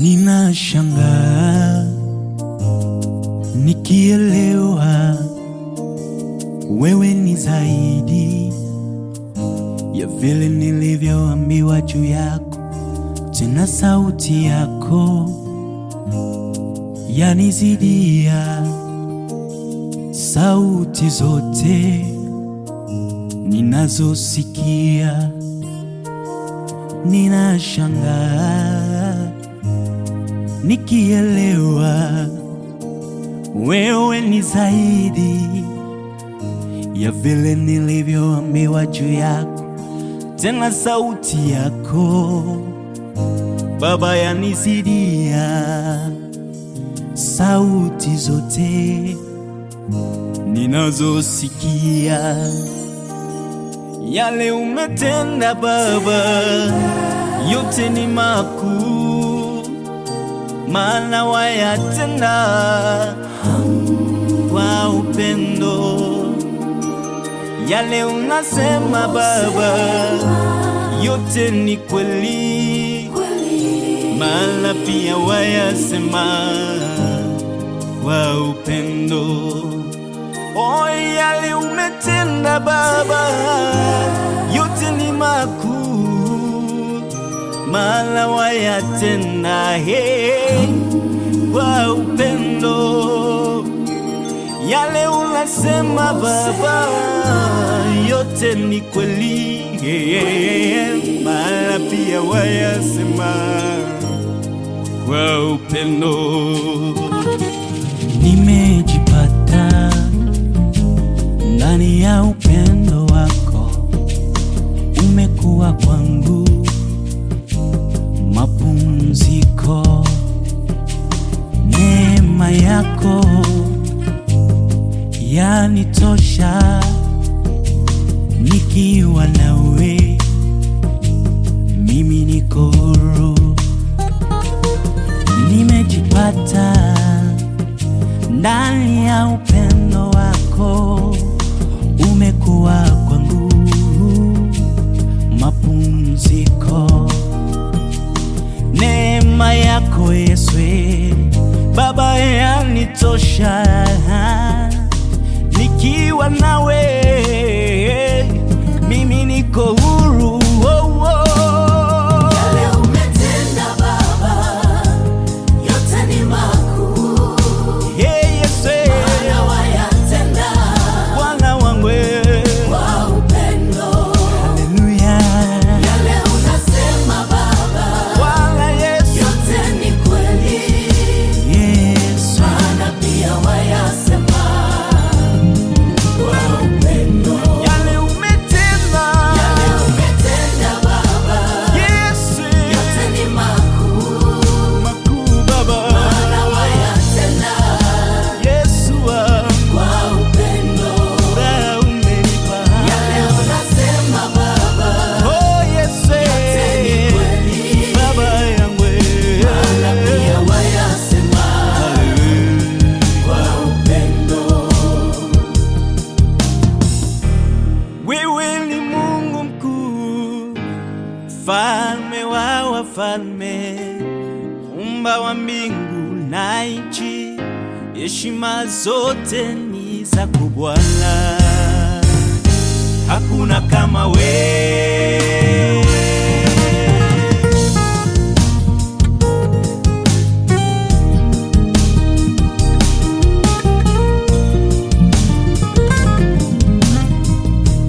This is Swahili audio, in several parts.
Ninashangaa nikielewa wewe ni zaidi ya vile nilivyoambiwa juu yako. Tena sauti yako yanizidia sauti zote ninazosikia. Ninashangaa nikielewa wewe ni zaidi ya vile nilivyoambiwa juu yako. Tena sauti yako Baba yanizidia sauti zote ninazosikia. Yale umetenda Baba yote ni makuu, maana wayatenda kwa upendo. Yale unasema Baba yote ni kweli, maana pia wayasema kwa upendo. Oh, yale umetenda Baba yote ni makuu, maana wayatenda kwa upendo. Yale unasema Baba yote ni kweli, maana pia wayasema kwa upendo. Nimejipata ndani ya upendo wako, umekuwa kwangu mapumziko. Neema yako yanitosha, nikiwa nawe mimi niko huru. Nimejipata ndani ya upendo wako, umekuwa kwangu mapumziko. Neema yako Yesu Baba yanitosha, nikiwa nawe mimi niko huru. Yale umetenda Baba yote ni makuu, Yesu maana wayatenda Bwana wangu kwa upendo. Haleluya. Yale unasema Baba Bwana Yesu yote ni kweli, Yesu, maana pia wayasema kwa upendo. yale umetenda Baba Yesu yote ni makuu, makuu Baba, maana wayatenda Yesu kwa upendo. furaha umenipa. Yale unasema Baba Oh Yesu ni kweli, Baba yangu, maana pia wayasema kwa upendo. wewe ni Mungu mkuu, mfalme wa wafalme, muumba wa mbingu na nchi. Heshima zote ni zako Bwana, hakuna kama wewe.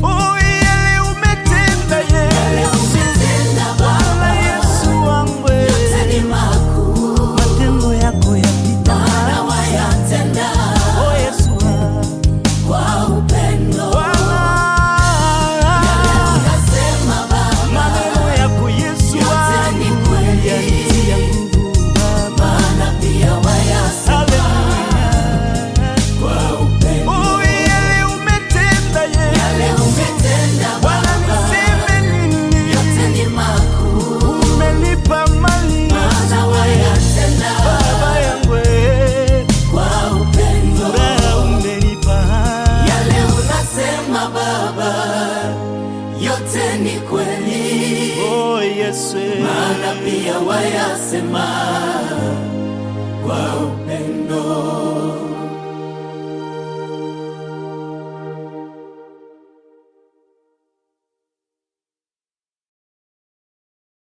Oh, yale umetenda Yesu, Umetenda Bwana Baba Yesu wangu, yote ni makuu, matendo yako yapita. maana wayatenda Oh Yesu kwa upendo. Bwana, Yale unasema Baba wala pia wayasema kwa upendo.